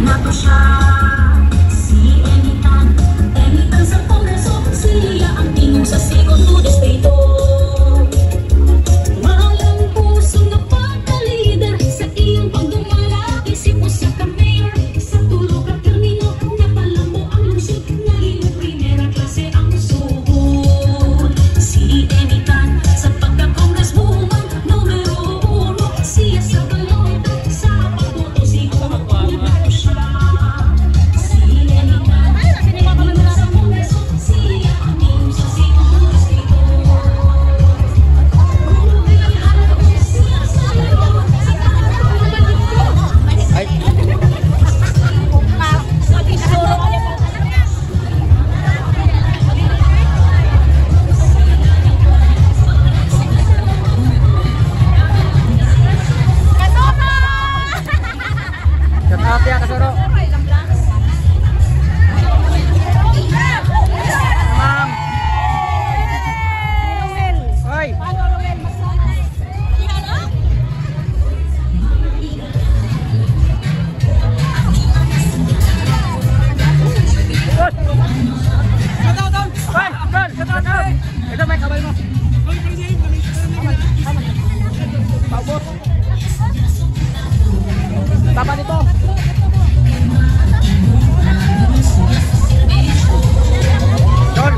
Nato siya, si Emitan sa Kongreso, siya ang tingong sa segundo distrito. Malang puso na pagka-leader, sa iyong pagdumala, isip mo sa ka-mayor, sa tulog at termino, napala mo ang lungsod, naging primera klase ang suhod. Si Emitan sa pagka-congresswoman, numero 1, siya sa balota, sa pagboto siguro nato siya. Si Emitan sa Kongreso, siya ang tingong sa segundo distrito. Dapat ito. John.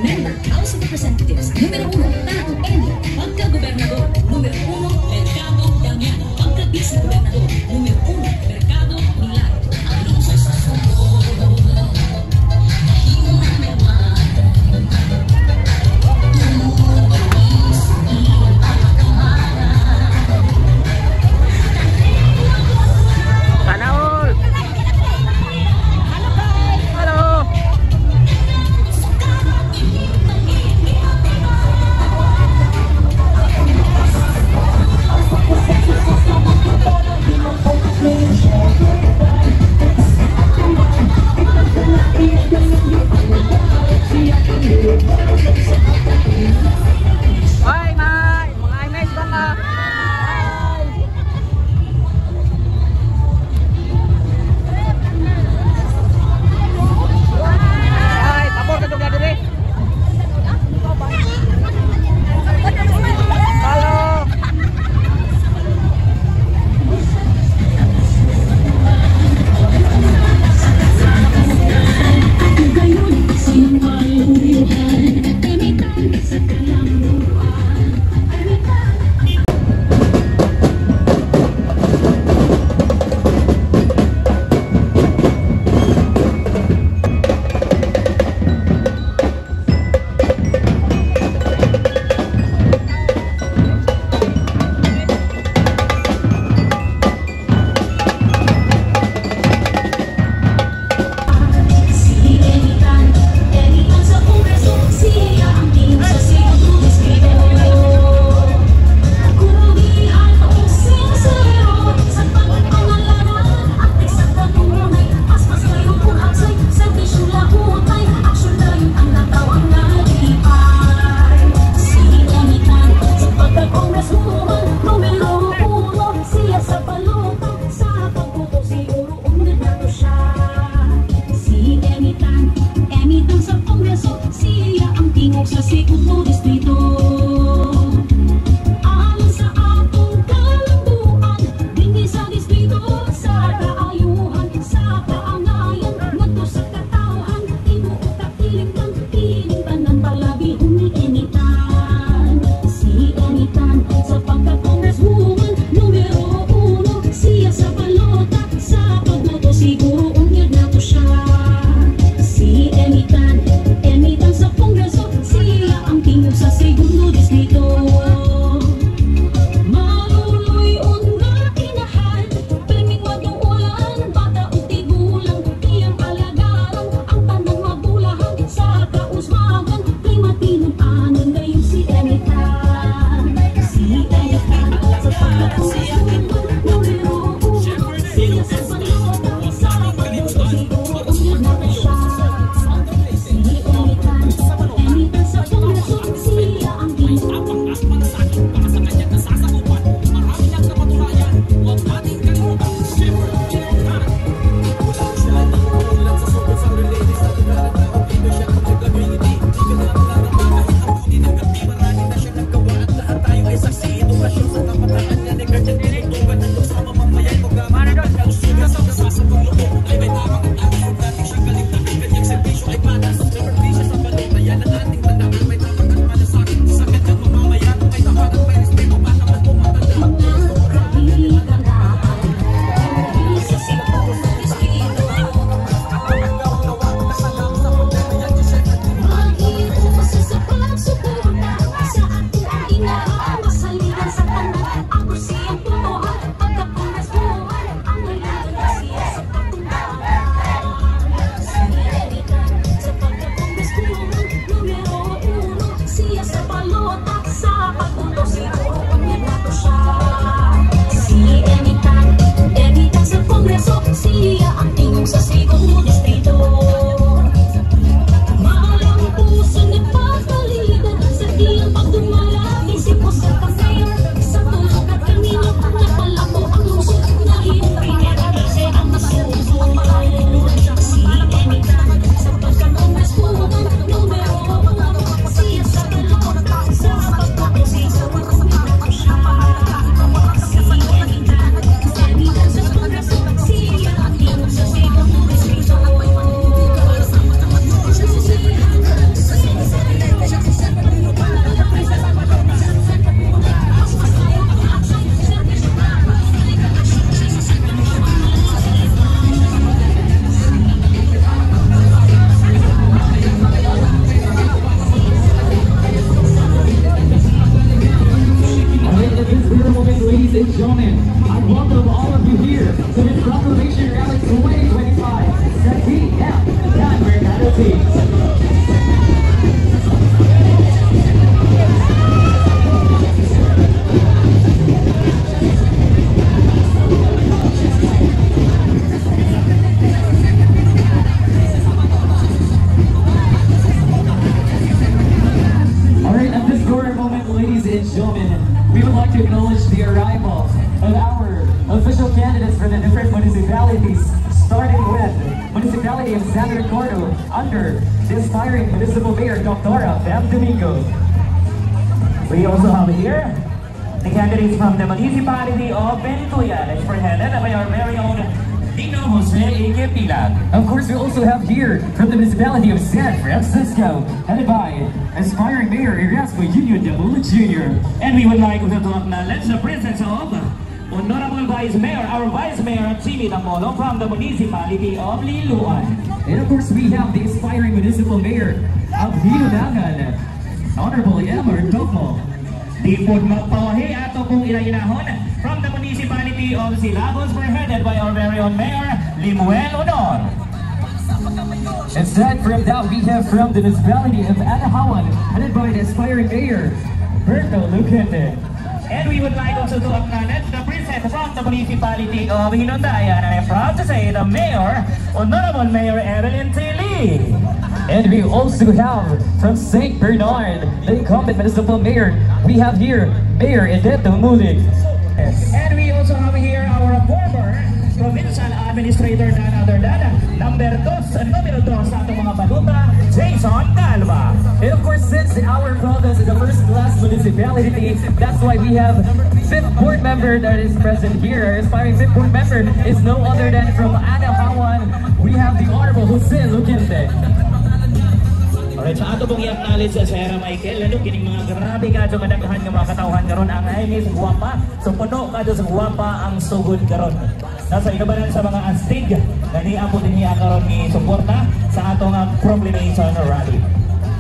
Member, House of Representatives, numero 1, Tanto Eni, pagka-gobernador, numero 1, Mercado Damian, pagka-vice-gobernador, numero 1, Mercado Milagro, ang lungsod sa sundo, Under the aspiring municipal mayor, Dr. Bam Domingo. We also have here the candidates from the municipality of Bentuyan, spearheaded by our very own Dino Jose A. Pilag. Of course, we also have here from the municipality of San Francisco, headed by aspiring mayor Erasmo Junior Dabula Jr. And we would like to acknowledge the presence of Honorable Vice Mayor, our Vice Mayor Chili Damolo from the municipality of Liloan. And of course, we have the aspiring municipal mayor of Hiludangan, Honorable Elmer Topo. Di po magpawahi ato pong inainahon from the municipality of Silabos, headed by our very own Mayor Limuel Honor. Aside from that, we have from the municipality of Anahawan, headed by the aspiring mayor Berto Lucente. And we would like also to acknowledge the presence from the municipality of Hinundayan, and I'm proud to say the Mayor, Honorable Mayor Evelyn T. Lee. And we also have from St. Bernard, the incumbent municipal mayor, we have here Mayor Edeto Mulig. And we also have here our former provincial administrator na other than numero 2 sa ating mga baluta, Jason Calva. And of course, since our province is the first class municipality, that's why we have 5th board member that is present here. Our aspiring 5th board member is no other than from Anahawan. We have the Honorable Jose Lucente. Alright, sa ato pong i-acknowledge sa Sarah Michael, lalo kining mga grabe ka dyan madaghan ng mga katauhan karon ang Aimis Guwapa. So puno ka dyan sa Guwapa ang sugod karon. Nasa ikabanan sa mga astig, naniya po din niya karon ni suporta sa atong proclamation rally.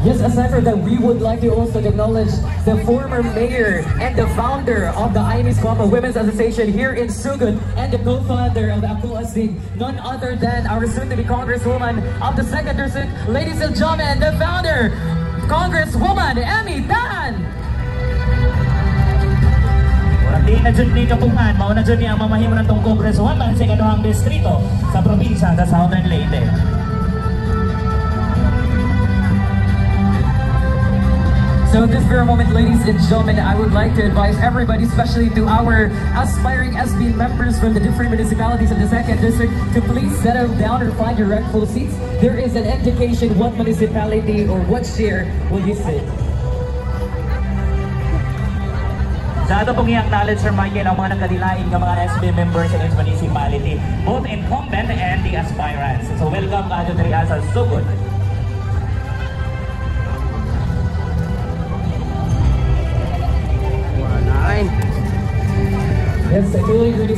Yes, aside from that, we would like to also acknowledge the former mayor and the founder of the Aimis Guwapa Women's Association here in Sugod, and the co-founder of Ako Astig, none other than our soon-to-be Congresswoman of the 2nd District, ladies and gentlemen, the founder, Congresswoman Emmy Tan! Di na dyan ni Kapungan, mauna dyan niya ang mamahimo ng itong Congresswoman sa ikaduhang distrito sa probinsya sa Southern Leyte. So at this very moment, ladies and gentlemen, I would like to advise everybody, especially to our aspiring SB members from the different municipalities of the 2nd District, to please settle down or find your rightful seats. There is an indication what municipality or what share will you sit. Sa ato pong i-acknowledge, Sir Michael, ang mga nagkadilain ng mga SB members in each municipality, both incumbent and the aspirants. So welcome ka dyan sa Sugod.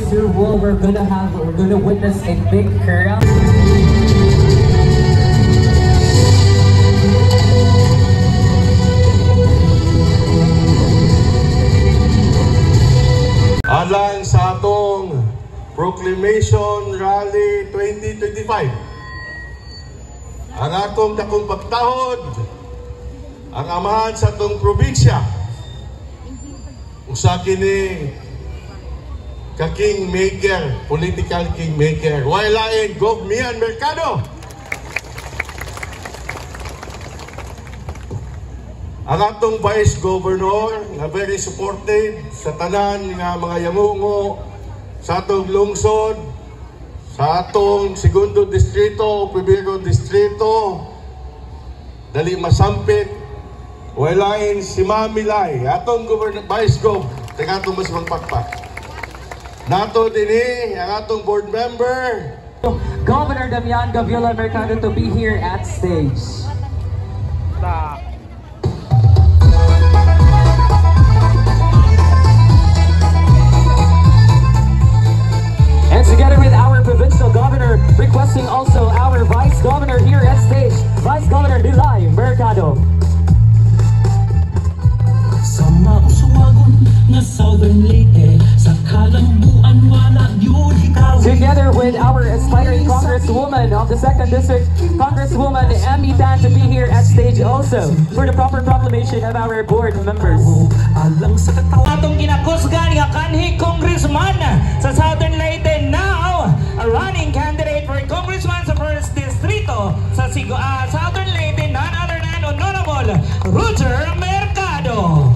Super Bowl, we're gonna witness a big crowd. Alang sa atong Proclamation Rally 2025, ang atong dakong pagtahod, ang amahan sa atong probinsya, usa kini ka-kingmaker, political kingmaker, walain Gov Mian Mercado. Ang atong Vice Governor na very supportive sa tanan nga mga yamungo sa atong lungsod, sa atong segundo distrito, primero distrito, dali masampit, walain si Mamilay, atong Vice Gov, taga atong mas magpakpak. Nato din ang atong board member, Governor Damian Gaviota Mercado to be here at stage. And together with our provincial governor, requesting also our vice governor here at stage, Vice Governor Dilay Mercado. Sa mausuwagon na Southern Leyte, sa kalambuan wala yun ikaw. Together with our aspiring Congresswoman of the 2nd District, Congresswoman Emmy Tan, to be here at stage also for the proper proclamation of our board members. Alang sa katawan Atong ginakusgan nga kanhi congressman sa Southern Leyte, now a running candidate for congressman sa 1st Distrito sa Southern Leyte, none other than Honorable Roger Mercado.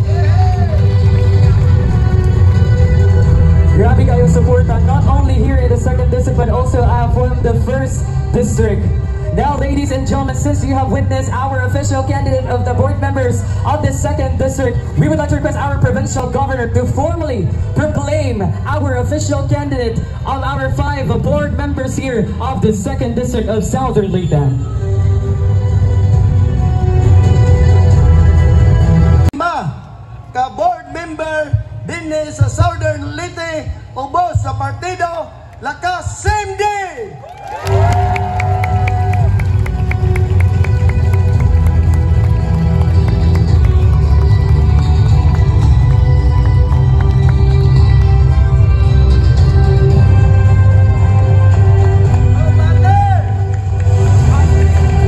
Grabe kayong suporta, not only here in the 2nd District but also from the 1st District. Now, ladies and gentlemen, since you have witnessed our official candidate of the board members of the 2nd District, we would like to request our provincial governor to formally proclaim our official candidate of our 5 board members here of the 2nd District of Southern Leyte. Ka-board member din sa Southern Leyte, ubos sa partido, lakas same day!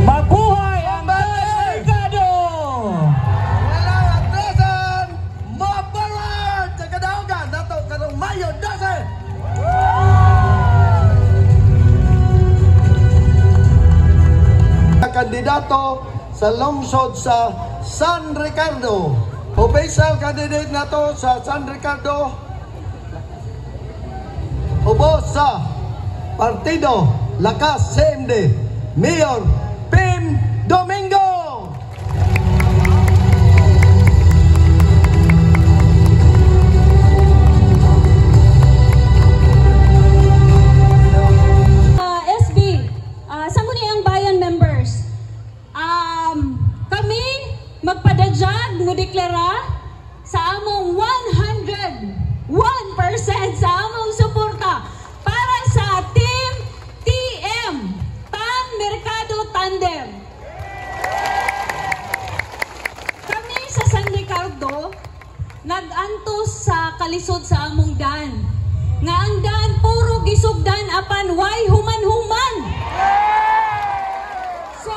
Mabuhay ang Mercado! Wala atrasan, move forward sa kadaugan, dato karong Mayo 12! Kandidato sa lungsod sa San Ricardo. Official candidate nato sa San Ricardo. Ubos sa partido Lakas CMD, Mayor Pim Domingo. SB, Sangguniang Bayan members, kami magpadadyag mo deklara sa among 101% sa among suporta para sa Team TM, Tan Mercado Tandem. Kami sa San Ricardo nag-antos sa kalisod sa among dan. Nga ang dan puro gisugdan apan way human-human. So,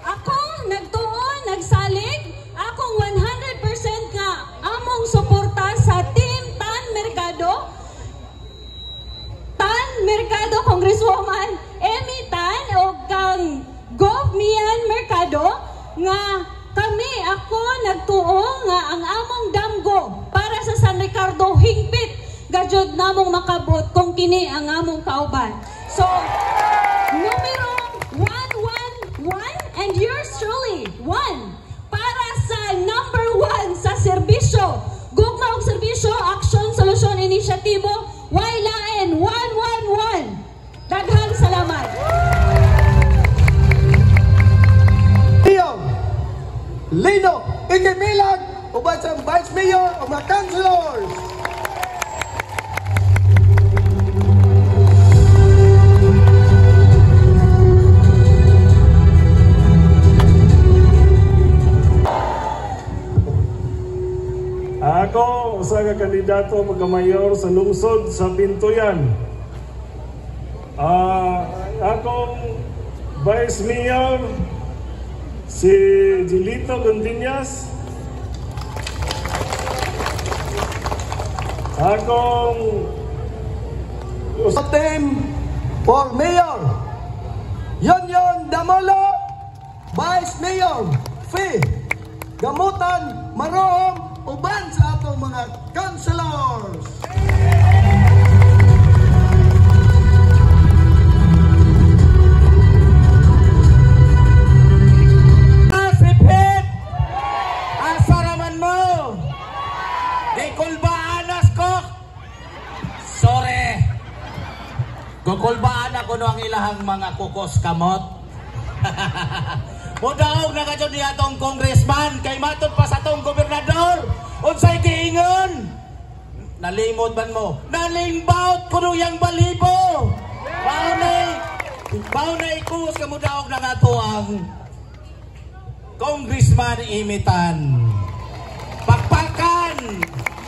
ako nagtuon, nagsalig, akong 100% nga among suporta sa Team Tan Mercado. Tan Mercado, Congresswoman Emmy Tan o kang Gov Mian Mercado nga kami, ako nagtuo nga ang among damgo para sa San Ricardo hingpit gajud namong makabot kung kini ang among kauban. So, numero 111 and yours truly, 1 para sa number 1 sa serbisyo. Gugma og serbisyo, aksyon, solusyon, inisyatibo, waylain 111. Daghang salamat. Lino Ikimilag, ubay sa Vice Mayor o mga Councilors. Ako, usa ka kandidato magkamayor sa lungsod sa Bintuyan. Akong Vice Mayor, si Gilito Gontiñas. Akong team for Mayor, Yonyon Damolo, Vice Mayor, Fee, Gamutan, Marohom, uban sa atong mga councilors. Sipit! Asa naman mo? Di kulbaanas ko? Sorry. Kukulbaan ako no ang ilahang mga kukos kamot. Mudaog na kadyo niya tong congressman kay matod pa sa tong gobernador. Unsay giingon? Nalimod man mo. Nalingbaut kuno yang balibo. Baunay kus ka mudaog na nato ang congressman imitan. Pakpakan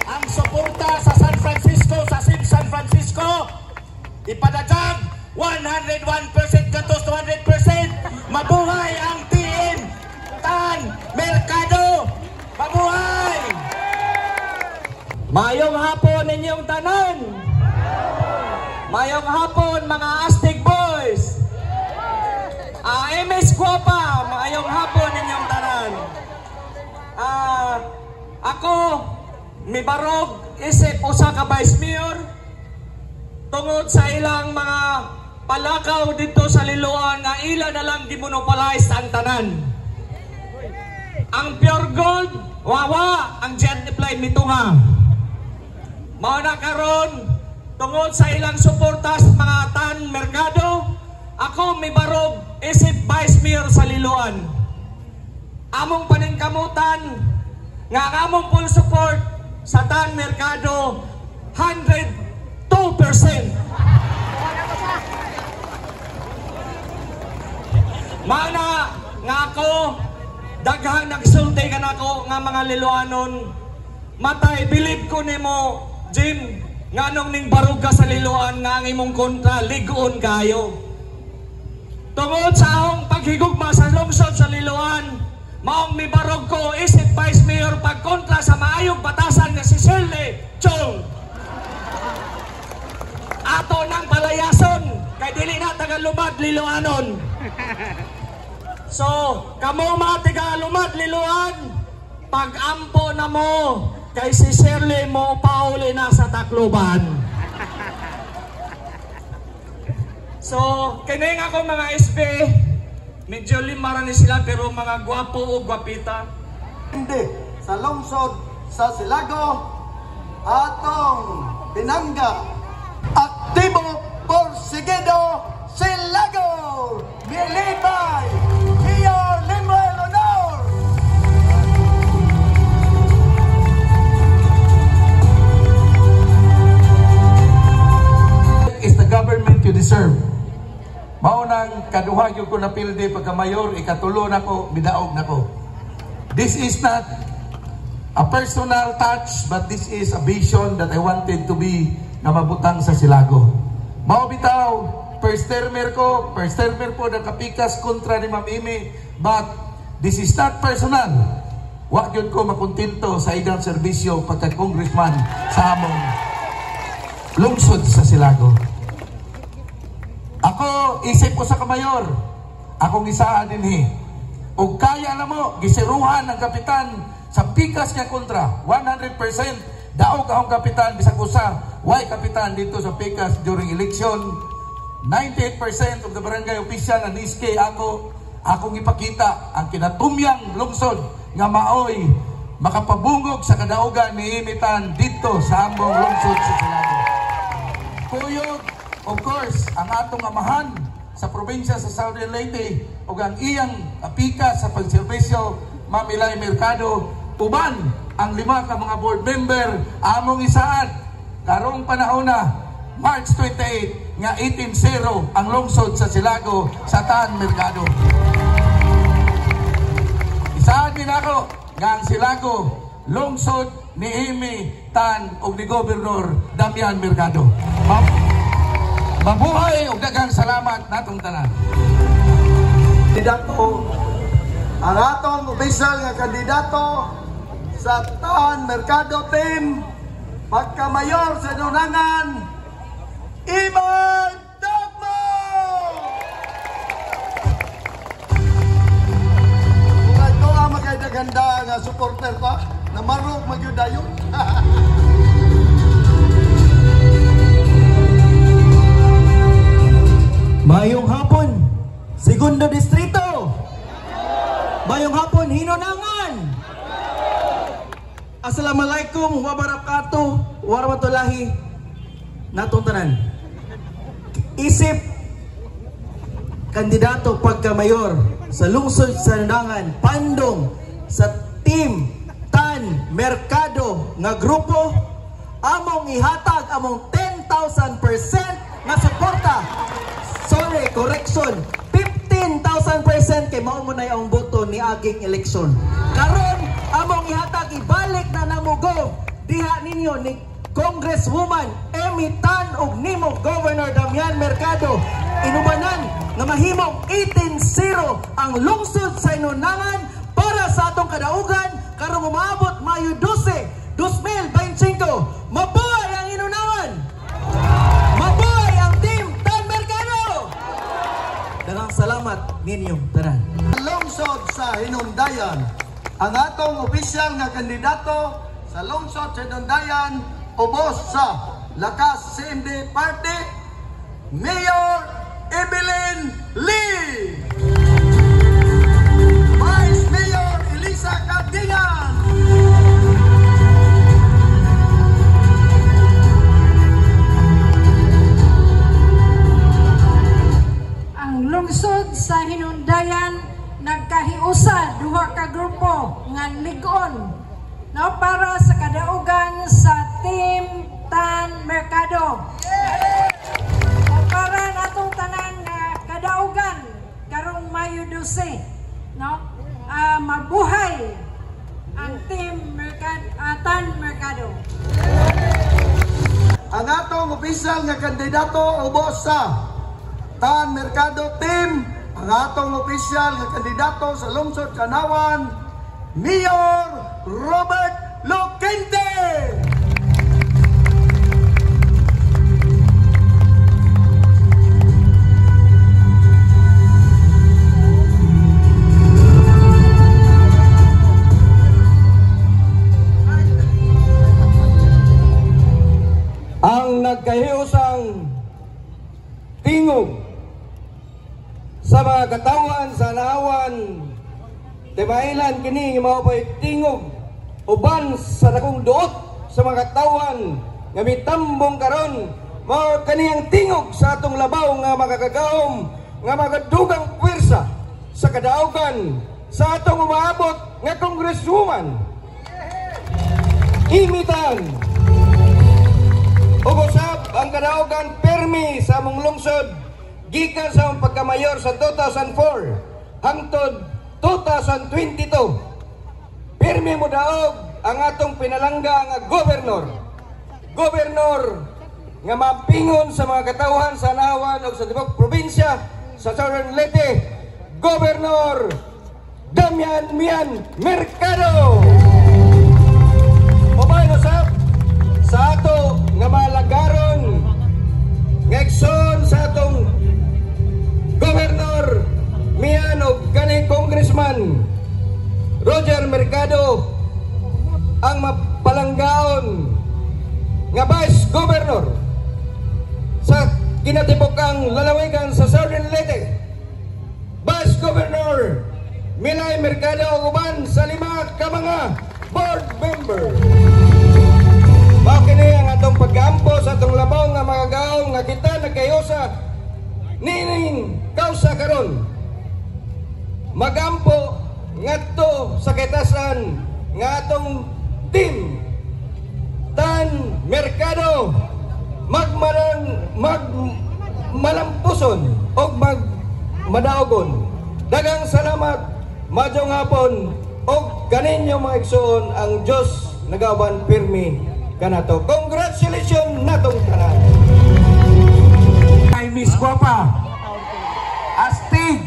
ang suporta sa San Francisco, sa SIM San Francisco. Ipadagdag 101% gatos 200%. Mabuhay ang TM Tan Mercado. Mabuhay! Mayong hapon ninyong tanan. Mayong hapon mga Astig Boys. MS Guapa, mayong hapon ninyong tanan. Ako mibarog isip usa ka Vice Mayor tungod sa ilang mga palakaw dito sa Liloan nga ila na lang gimonopolize ang tanan. Ang pure gold, wawa, ang jet apply mitunga. Mao na karon tungod sa ilang suporta sa mga Tan Mercado, ako mibarog isip Vice Mayor sa Liloan. Among paningkamutan nga among full support sa Tan Mercado 102%. Mana nga ako daghang nagsulti ka nako nga mga Liloanon matay bilib ko nimo Jim nganong ning barog ka sa Liloan nga ang imong kontra ligon kayo. Tungod sa akong paghigugma sa lungsod sa Liloan, maong mibarog ko isip Vice Mayor pagkontra sa maayong batasan nga si Shirley Chong. Ato nang palayason kay dili na tagalumad Liloanon. So, kamo mga tagalumad Liloan, pag-ampo na mo kay si Shirley mo pauli na sa Tacloban. So, kining ako mga SP, medyo limaran ni sila pero mga gwapo o gwapita. Hindi, sa lungsod sa Silago, atong Binanga, aktibo porsigido Silago, Milibay, Mayor Limuel Honor. Is the government you deserve. Maunang kaduha yung ko na pilde pagka mayor, ikatulo na ko, bidaog na ko. This is not a personal touch, but this is a vision that I wanted to be na mabutang sa Silago. Mao bitaw, first termer ko, first termer po ng kapikas kontra ni Ma'am Amy, but this is not personal. Wa yun ko makuntinto sa igang serbisyo pagka congressman sa among lungsod sa Silago. Ako, isip ko sa kamayor, akong isaan din o kaya na mo, gisiruhan ng kapitan sa pikas nga kontra, 100%, daog akong kapitan, bisag usa, why kapitan dito sa pikas during election, 98% of the barangay official and iske akong ipakita ang kinatumyang lungsod nga maoy makapabungog sa kadaugan ni imitan dito sa ambong lungsod sa Silago. Kuyog, of course, ang atong amahan sa probinsya sa Southern Leyte o ang iyang apika sa pagservisyo Ma'am Ilay Mercado, uban ang 5 ka mga board member among isaad karong panahon na March 28 nga 18-0 ang lungsod sa Silago sa Tan Mercado. Isaad din ako nga ang Silago lungsod ni Amy Tan ug ni Gobernador Damian Mercado. Mabuhay ug daghang salamat natong tanan. Kandidato, ang atong opisyal nga kandidato sa Tan Mercado Team, pagka-mayor sa Dunangan, Iman Dagmo! Kung ito ang magkaganda nga supporter pa, na marog magyudayon. Mayong hapon, Segundo Distrito. Mayong hapon, Hinunangan. Assalamualaikum wabarakatuh warahmatullahi natong tanan. Isip kandidato pagka-mayor sa lungsod sa Dunangan, Pandong sa Team Tan Mercado nga grupo, among ihatag among 10,000% nga suporta. Sorry, correction. 15,000% kay mao mo na yung boto ni aging eleksyon. Karon among ihatag ibalik na namugo diha ninyo ni Congresswoman Amy Tan ug nimo Governor Damian Mercado. Inubanan nga mahimong 18-0 ang lungsod sa Hinunangan para sa atong kadaugan karong umaabot Mayo 12, 2025. Mabuhay ang Hinunangan! Mabuhay ang Team Tan Mercado! Daghang salamat ninyong tanan. Lungsod sa Hinundayan, ang atong opisyal nga kandidato sa lungsod sa Hinundayan, ubos sa Lakas CMD Party, Mayor Evelyn Lee, Vice Mayor Elisa Cardingan, ang lungsod sa Hinundayan nagkahiusa duha ka grupo nga ligon no para sa kadaugan sa Team Tan Mercado. O para natong tanan nga kadaugan karong Mayo 12 no mabuhay ang Team Tan Mercado. ang atong opisyal nga kandidato ubos sa Tan Mercado Team, ang atong opisyal nga kandidato sa lungsod Kanawan, Mayor Robert Lucente. Ang nagkahiusang tingog sa mga katawan sa nahawan, timahilan kini mao pa'y tingog uban sa dakong duot sa mga katawan nga mitambong karon, mao kaniyang tingog sa atong labaw nga makakagaom nga magadugang puwersa sa kadaugan sa atong umaabot nga Congresswoman Amy Tan. Ug usab ang kadaugan permi sa among lungsod gikan sa among pagkamayor sa 2004 hangtod 2022. Permi mo daog ang atong pinalangga nga gobernador nga mapingon sa mga katawhan sa nahawan ug sa tibok probinsya sa Southern Leyte, Gobernador Damian Mercado. Pabayon usab sa ato nga malagaron ngekson sa atong Gobernador Mian o kaning Congressman Roger Mercado ang mapalanggaon nga Vice Governor sa kinatibukang lalawigan sa Southern Leyte, Vice Governor Milay Mercado uban sa 5 ka mga board member. Mao kini ang atong paggampo sa atong labaw nga mga gaong nga kita nagkayusa nining kausa karon. Magampo ngadto sa kitasan nga atong Team Tan Mercado magmalampuson o magmadaogon. Daghang salamat, madjong hapon, o kaninyo mga igsoon ang Diyos nagawan pirmi kanato. Congratulations natong tanan. Ay Miss Guapa. Astig.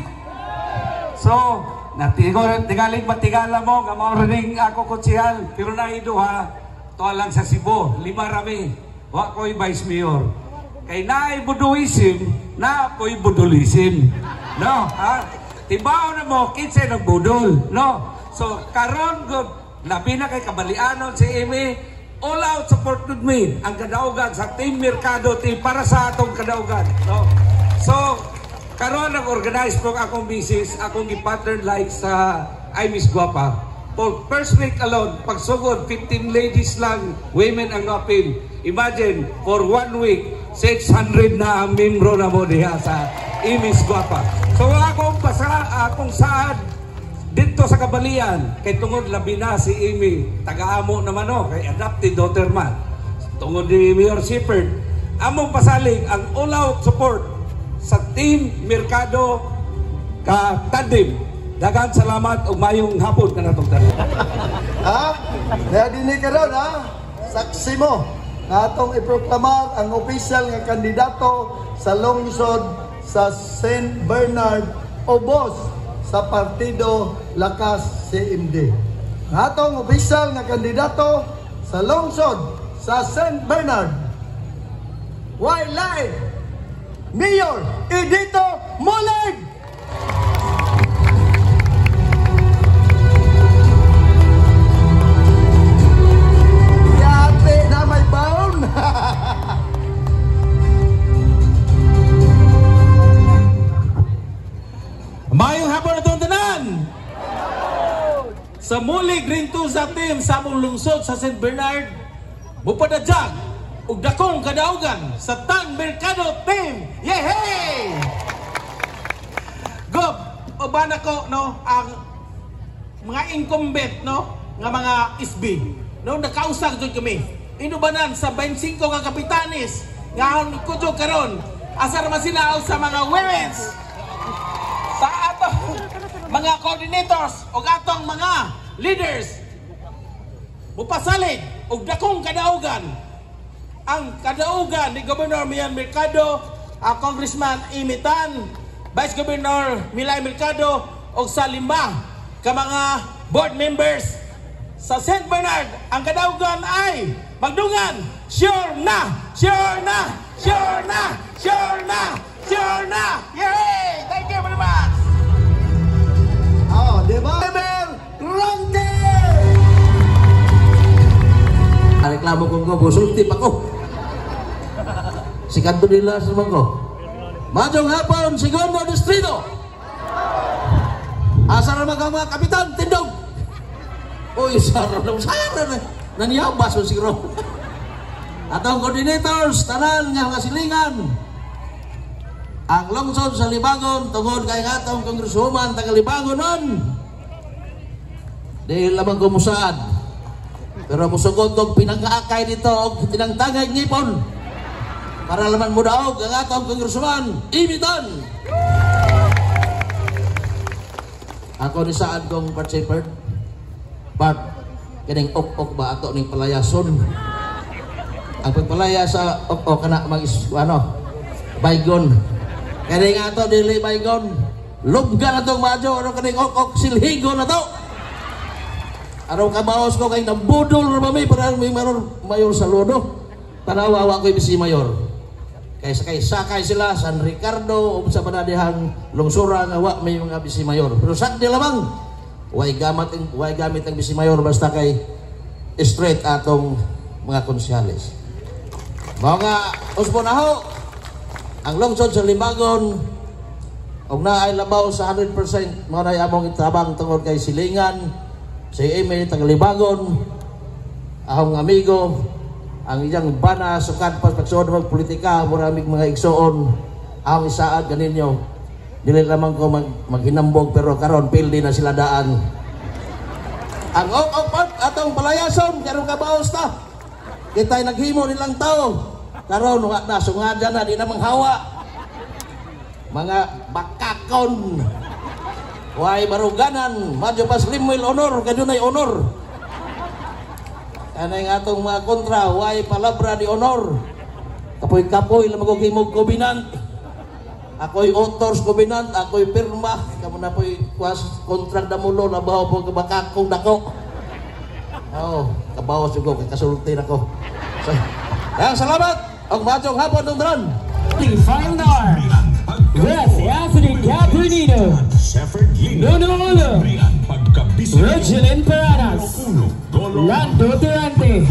So, tigaling matigala mo, nga mao ring ako konsyal, pero naiduha, to lang sa Cebu, 5 rami. Wa ko'y Vice Mayor. Kay naay buduisim, na ko'y budulisim. No, ha? Tibaw na mo, kinsay nagbudol. No? So, karon good, labi na kay kabalianon si Amy, all out support with me, ang kadaugan sa Team Mercado team para sa atong kadaugan. No? So, karon nag-organize po akong misis, akong gi-pattern like sa I Miss Guapa. For first week alone, pagsugod, 15 ladies lang, women ang appeal. Imagine, for 1 week, 600 na ang membro na mo diha sa I Miss Guapa. So akong saad dito sa Kabalian, kay tungod labi na si Amy, taga-amo naman o, kay adopted daughter man. Tungod ni Mayor Shepherd, among pasalig ang all-out support sa Team Mercado ka Tadim. Daghang salamat ug mayong hapon ka natong tanan. Ha? Kaya dinig ka ron, ha? Saksi mo na atong iproklamar ang official nga kandidato sa lungsod sa St. Bernard Obos sa Partido Lakas CMD. Ang atong official nga kandidato sa lungsod sa St. Bernard Wildlife Mayor Edito Moleg. Yate na may baon. Mayong hapon na itong tanan! Sa muli Green 2 sa team sa among lungsod sa St. Bernard, mupadadyag ug dakong kadaugan sa Tan Mercado team. Yehey! Gob, uban ako no ang mga incumbent no nga mga isbi. No nakausag jud kami. Inubanan sa 25 nga kapitanis nga kudyo karon asar man sila sa mga women's sa atong mga coordinators o atong mga leaders mupasalig og dakong kadaugan ang kadaugan ni Governor Mian Mercado, Congressman Amy Tan, Vice Governor Milay Mercado o sa 5 ka mga board members sa St. Bernard. Ang kadaugan ay magdungan sure na, sure na, sure na, sure na, sure na. Yay! Thank you very much. Oh, di ba? Ronde! Reklamo kong ko, busultip ako. Sikanto nila sa mga ko. Majong hapon, segundo distrito. Asa naman ang mga kapitan, tindog. Uy, sarap na. Naniyabas mo siguro. At ang coordinators, tanan nga mga silingan. Ang lungsod sa Libangon, tungod kay atong Congresswoman, taga Libangon nun. Dahil lamang kumusaad. Pero musugod kong pinangkaakay dito o tinangtangay ngipon. Para laman mo daog ang atong Congresswoman, imitan. Ako ni saan kong part shepherd. Part, kining ok-ok ba ato ning palayason. Ang pagpalaya sa ok-ok kana baygon. Kining ato dili baygon. Lubga na itong madyo, ano kining ok-ok silhigo na to. Araw kabaos ko kay nabudol na mami para may mayor saludo. Tanawawa ko yung bisi mayor. Kay sakay sila San Ricardo o sa panadihang lungsura nga wa may mga bisi mayor. Pero sakdi lamang way gamit ang bisi mayor basta kay straight atong mga konsyales. Mga usponaho ang lungsod sa Libangon og na ay labaw sa 100% mga na among itabang tungod kay silingan. Si Amy Taglibangon, ahong amigo, ang iyang bana sukat pagsuod ng politika, maraming mga igsoon, ahong isaad ganinyo. Dili lamang ko maghinambog pero karon pildi na sila daan. Ang ok-ok atong palayason, karon kabaos ta. Kita'y naghimo nilang tao. Karon nasungada na di namang hawa. Mga bakakon. Way baruganan, madyo pas limil honor, kadunay honor. kanay nga atong mga kontra, way palabra di honor. Kapoy-kapoy lang magugimog covenant. Ako'y authors covenant, ako'y pirma. Kamu na po'y kontrang damulo, nabaho po kabakakong dako. Oo, kabawas yung ko, kasultin ako. So, salamat! Ang machong hapon ng dron. Final hour. West Anthony Capernino, Nono Ulo, Reginald Paranas, Lando Durante,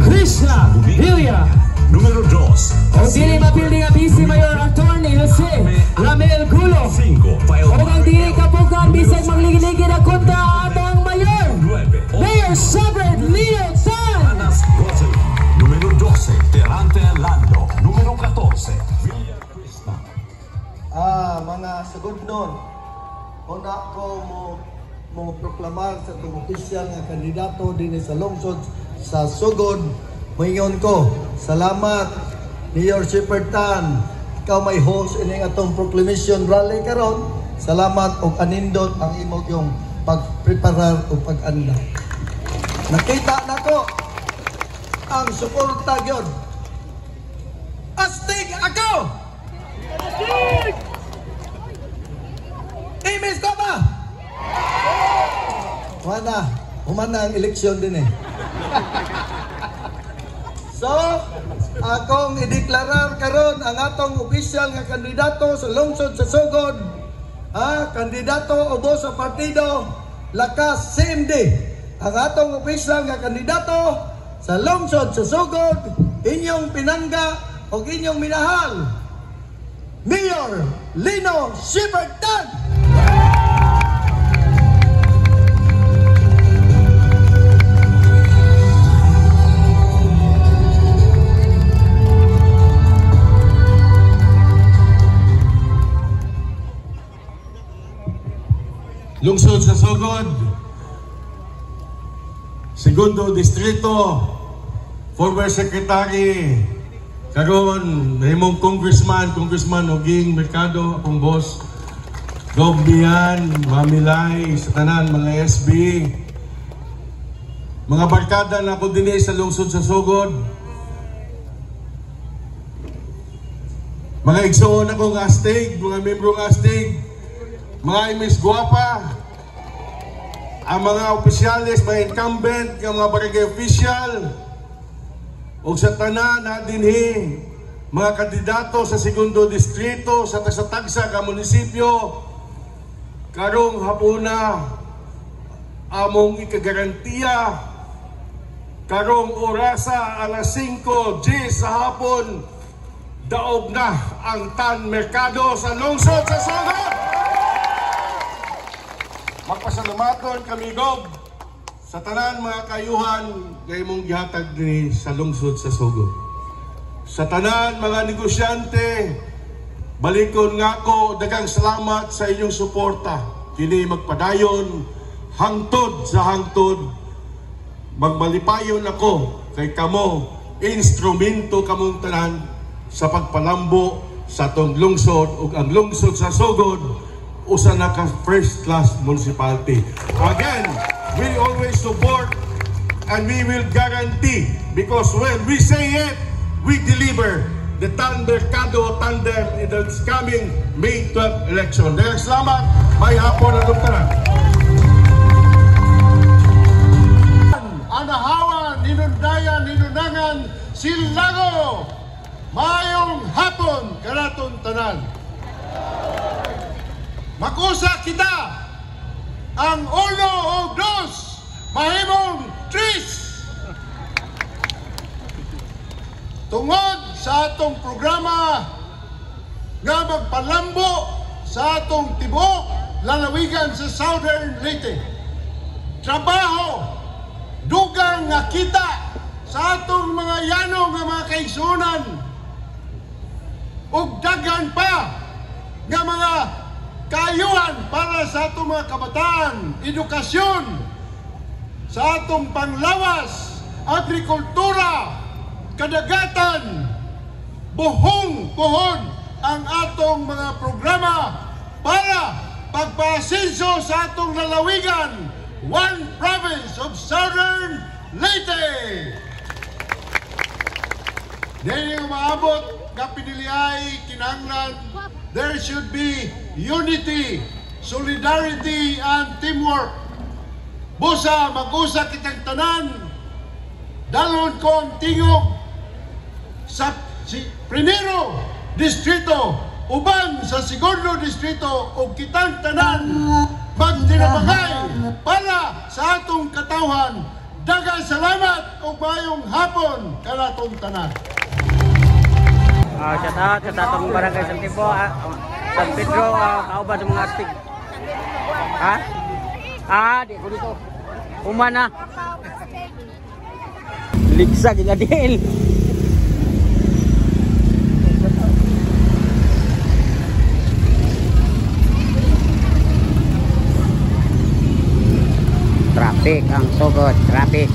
Krishna Villa, Número 2. O dili mapilding ang Vice Mayor Attorney Jose Ramel Gulo. O ang dili kapugan bisag magligi-ligi na kontra atang Mayor Mayor Shepherd Leo Tan. Número 12. Terante Lando. Número 14. Mga sagudnon, una ko mo proklamar sa itong opisyal nga kandidato din sa lungsod sa Sugod. Mayon ko, salamat Mayor Shepherd Tan. Ikaw may host ining atong proclamation rally karon. Salamat og anindot ang imong yung pagpreparar o pag-anda. Nakita nako ang suporta gyud. Astig ako! Astig! Imis ko ba? Humana ang eleksyon din eh. So, akong ideklarar karon ang atong opisyal nga kandidato sa lungsod sa Sugod. Kandidato ubo sa partido Lakas CMD. Ang atong opisyal nga kandidato sa lungsod sa Sugod, inyong pinangga o inyong minahal, Mayor Lino Shepherd Tan. Lungsod sa Sugod, Segundo Distrito, former Secretary, karon mahimong Congressman Oging Mercado, akong boss, Gobbian, Mamilay, sa tanan, mga SB, mga barkada na ako din sa lungsod sa Sugod, mga igsoon akong astig, mga membro ng astig, mga imis guwapa, ang mga opisyalis, mga incumbent, ang mga barangay official, o sa tanan na dinhi, mga kandidato sa Segundo Distrito, sa tagsa-tagsa ka munisipyo, karong hapuna, among ikagarantiya, karong orasa alas 5:10 sa hapon, daog na ang Tan Mercado sa lungsod sa Sugod. Magpasalamaton kami, Gob, sa tanan mga kayuhan gay mong gihatag ni sa lungsod sa Sugod. Sa tanan mga negosyante, balikon nga ko dagang salamat sa inyong suporta. Kini magpadayon hangtod sa hangtod. Magmalipayon ako kay kamo, instrumento kamong tanan sa pagpalambo sa tong lungsod ug ang lungsod sa Sugod usa na ka first class municipality. Again, we always support and we will guarantee, because when we say it, we deliver the Tan Mercado tandem in the coming May 12 election. Dahil salamat, may hapon na doktoran. Anahawan, Ninundayan, Ninunangan, Silago, mayong hapon, karaton tanan. Makusa kita ang 1 o 2 mahimong 3 tungod sa atong programa nga magpalambo sa atong tibuok lalawigan sa Southern Leyte. Trabaho, dugang nga kita sa atong mga yanong nga mga kaigsunan ug daghan pa nga mga kayuhan para sa atong mga kabataan, edukasyon, sa atong panglawas, agrikultura, kadagatan, buhong-buhon ang atong mga programa para pagpaasenso sa atong lalawigan, one province of Southern Leyte. Dahil maabot nga piniliay kinahanglan, there should be unity, solidarity, and teamwork. Busa, mag-usa kitang tanan, dalon ko ang tingog sa primero distrito, uban sa segundo distrito, o kitang tanan magtinabangay para sa atong katawhan. Daghang salamat o mayong hapon kanatong tanan. Shout out sa tatong barangay San Tipo, San Pedro, kauban sa mga astig. Di ko dito. Umana. Ligsag gadil. Traffic ang sugod, traffic.